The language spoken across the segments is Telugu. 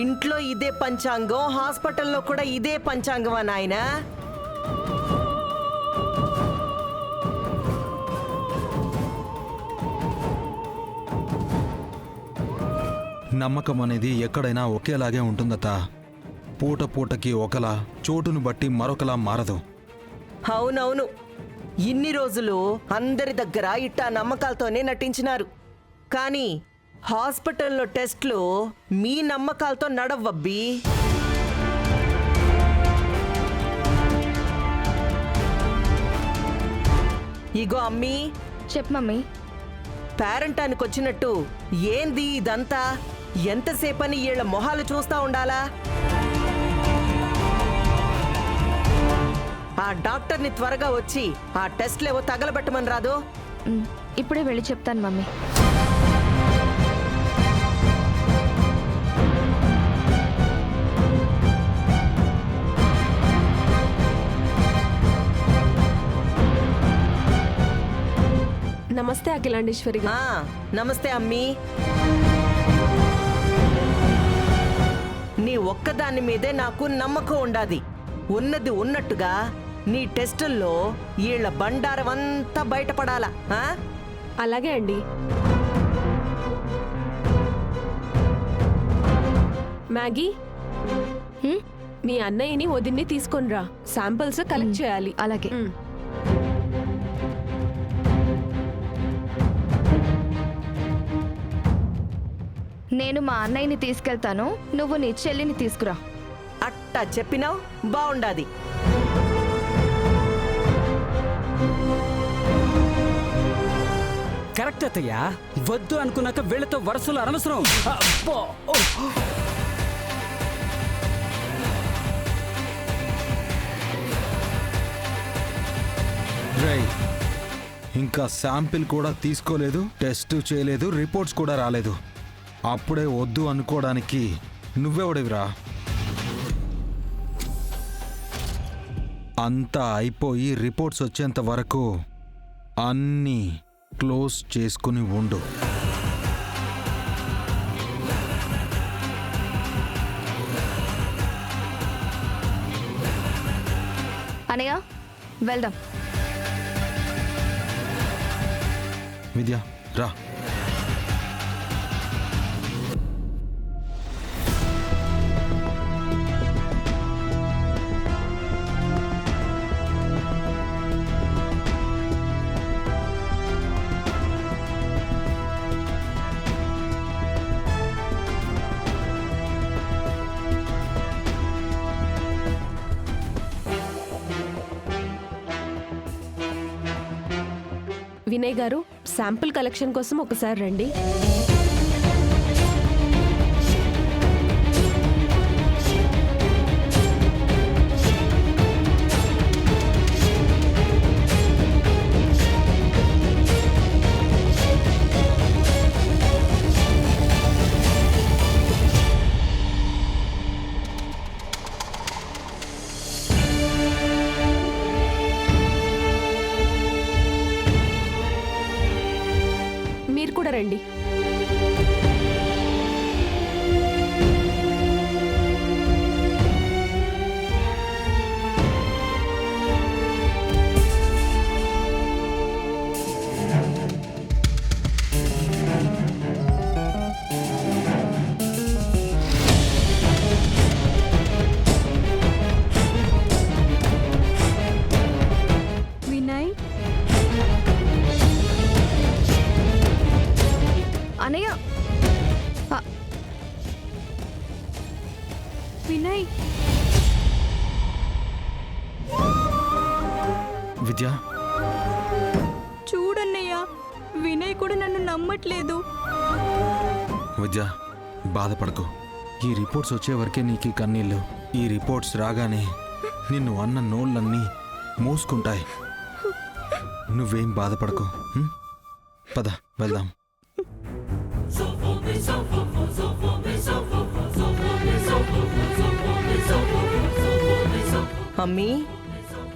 ఇంట్లో ఇదే పంచాంగం, హాస్పిటల్లో కూడా ఇదే పంచాంగమా నాయనా? నమ్మకం అనేది ఎక్కడైనా ఒకేలాగే ఉంటుందట. పూట పూటకి ఒకలా, చోటును బట్టి మరొకలా మారదు. అవునవును, ఇన్ని రోజులు అందరి దగ్గర ఇట్టా నమ్మకాలతోనే నటించినారు. కానీ హాస్పిటల్లో టెస్ట్లు మీ నమ్మకాలతో నడవబ్బి. ఇగో అమ్మీ, చెప్పు మమ్మీ. పేరెంటానికి వచ్చినట్టు ఏంది ఇదంతా? ఎంతసేపని వీళ్ళ మొహాలు చూస్తా ఉండాలా? ఆ డాక్టర్ని త్వరగా వచ్చి ఆ టెస్ట్లేవో తగలబెట్టమని రాదు? ఇప్పుడే వెళ్ళి చెప్తాను మమ్మీ. నమస్తే అఖిలాండేశ్వరి. నమస్తే అమ్మీ. నీ ఒక్కదాని మీదే నాకు నమ్మకం ఉండాది. ఉన్నది ఉన్నట్టుగా నీ టెస్టుల్లో వీళ్ళ బండారం అంతా బయటపడాలా? అలాగే అండి. మ్యాగీ, మీ అన్నయ్యని వదిన్ని తీసుకొనిరా, శాంపిల్స్ కలెక్ట్ చేయాలి. అలాగే. నేను మా అన్నయ్యని తీసుకెళ్తాను, నువ్వు నీ చెల్లిని తీసుకురా. అట్టా చెప్పినావు, బాగుండాది. కరెక్ట్ అత్తయ్యా, వద్దు అనుకున్నాక వీళ్ళతో వరుసలు అనవసరం. ఇంకా శాంపిల్ కూడా తీసుకోలేదు, టెస్ట్ చేయలేదు, రిపోర్ట్స్ కూడా రాలేదు. అప్పుడే వద్దు అనుకోవడానికి నువ్వెవడివిరా? అంతా అయిపోయి రిపోర్ట్స్ వచ్చేంత వరకు అన్నీ క్లోజ్ చేసుకుని ఉండు. అనయ్య, వెళ్దాం. విద్య, రా. వినయ్ గారు, శాంపుల్ కలెక్షన్ కోసం ఒకసారి రండి. మీరు కూడా రండి. వినయ్, అనయ్య, వినయ్. విద్య, చూడన్నయ్య, వినయ్ కూడా నన్ను నమ్మట్లేదు. విద్య, బాధపడకు. ఈ రిపోర్ట్స్ వచ్చే వరకే నీకు కన్నీళ్ళు. ఈ రిపోర్ట్స్ రాగానే నిన్ను అన్న నోళ్ళన్నీ మూసుకుంటాయి. నువ్వేం బాధపడకు. పద, వెళ్దాం. అమ్మీ,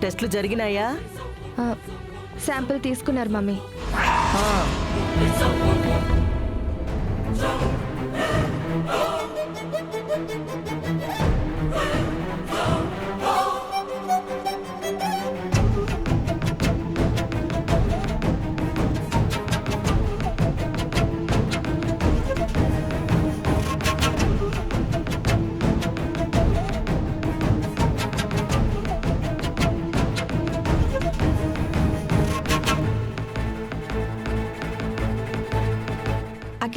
టెస్ట్లు జరిగినాయా? శాంపిల్ తీసుకున్నారు మమ్మీ.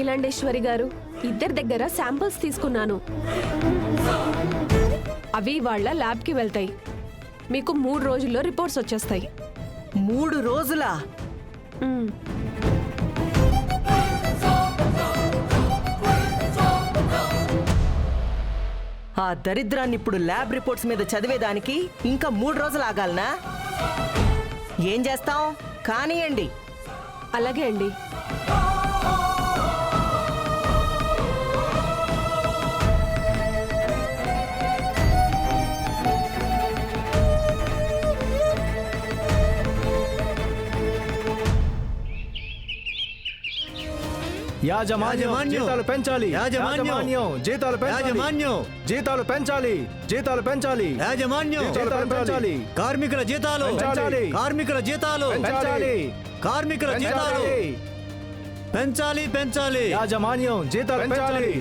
అఖిలాండేశ్వరి గారు, ఇద్దరి దగ్గర శాంపిల్స్ తీసుకున్నాను. అవి వాళ్ళ ల్యాబ్కి వెళ్తాయి. మీకు 3 రోజుల్లో రిపోర్ట్స్ వచ్చేస్తాయి. 3 రోజులా? మ్మ్. ఆ దరిద్రాన్ని ఇప్పుడు ల్యాబ్ రిపోర్ట్స్ మీద చదివేదానికి ఇంకా 3 రోజులు ఆగాలనా? ఏం చేస్తాం? కానియండి. అలాగే అండి. యాజమాన్యం జీతాలు పెంచాలి. యాజమాన్యం జీతాలు పెంచాలి. జీతాలు పెంచాలి. జీతాలు పెంచాలి. యాజమాన్యం జీతాలు పెంచాలి. కార్మికుల జీతాలు పెంచాలి. కార్మికుల జీతాలు పెంచాలి. కార్మికుల జీతాలు పెంచాలి పెంచాలి యాజమాన్యం జీతాలు పెంచాలి.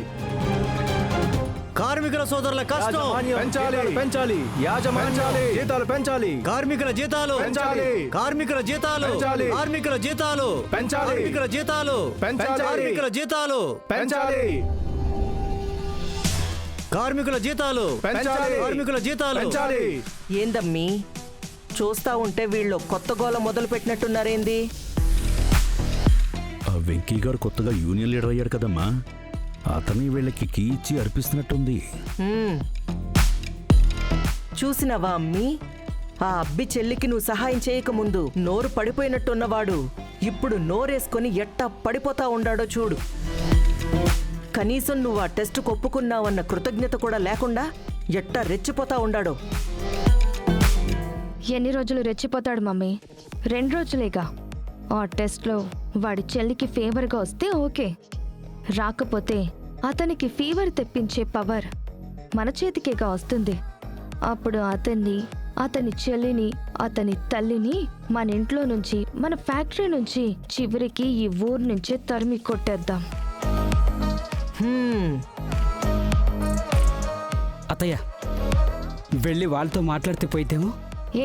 కార్మికుల సోదరుల కష్టం పెంచాలి. పెంచాలి. యాజమాన్యం జీతాలు పెంచాలి. కార్మికుల జీతాలు పెంచాలి. కార్మికుల జీతాలు పెంచాలి. కార్మికుల జీతాలు పెంచాలి. కార్మికుల జీతాలు పెంచాలి. కార్మికుల జీతాలు పెంచాలి. కార్మికుల జీతాలు పెంచాలి. కార్మికుల జీతాలు పెంచాలి. ఏందమ్మీ, చూస్తా ఉంటే వీళ్ళు కొత్త గోల మొదలు పెట్టినట్టున్నారేంది? ఆ వెంకీ గారు కొత్తగా యూనియన్ లీడర్ అయ్యాడు కదమ్మా, అతని వీళ్ళకి కీ ఇచ్చి అర్పిస్తున్నట్టుంది. హ్మ్. చూసినవా అమ్మీ? ఆ అబ్బి చెల్లికి నువ్వు సహాయం చేయకముందు నోరు పడిపోయినట్టున్నవాడు ఇప్పుడు నోరేసుకొని ఎట్టా పడిపోతా ఉండాడో చూడు. కనీసం నువ్వు ఆ టెస్ట్ ఒప్పుకున్నావన్న కృతజ్ఞత కూడా లేకుండా ఎట్టా రెచ్చిపోతా ఉండాడో. ఎన్ని రోజులు రెచ్చిపోతాడు మమ్మీ? 2 రోజులేగా. ఆ టెస్ట్లో వాడి చెల్లికి ఫేవర్గా వస్తే ఓకే, రాకపోతే అతనికి ఫీవర్ తెప్పించే పవర్ మన చేతికేగా వస్తుంది. అప్పుడు అతన్ని, అతని చెల్లిని, అతని తల్లిని మన ఇంట్లో నుంచి, మన ఫ్యాక్టరీ నుంచి, చివరికి ఈ ఊరు నుంచే తరిమి కొట్టేద్దాం. హ్మ్. అత్తయ్య, వెళ్ళి వాళ్ళతో మాట్లాడితే పోయితేమో.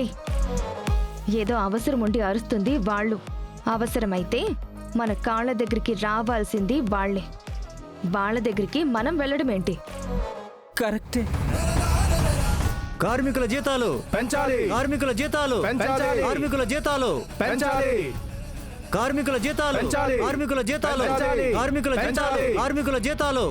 ఏయ్, ఏదో అవసరం ఉండి అరుస్తుంది వాళ్ళు. అవసరమైతే మన కాళ్ళ దగ్గరికి రావాల్సింది వాళ్ళే. వాళ్ళ దగ్గరికి మనం వెళ్ళడం ఏంటి? కరెక్టే. కార్మికుల జీతాలు పెంచాలి. కార్మికుల జీతాలు పెంచాలి. కార్మికుల జీతాలు పెంచాలి. కార్మికుల జీతాలు పెంచాలి. కార్మికుల జీతాలు పెంచాలి. కార్మికుల జీతాలు పెంచాలి. కార్మికుల జీతాలు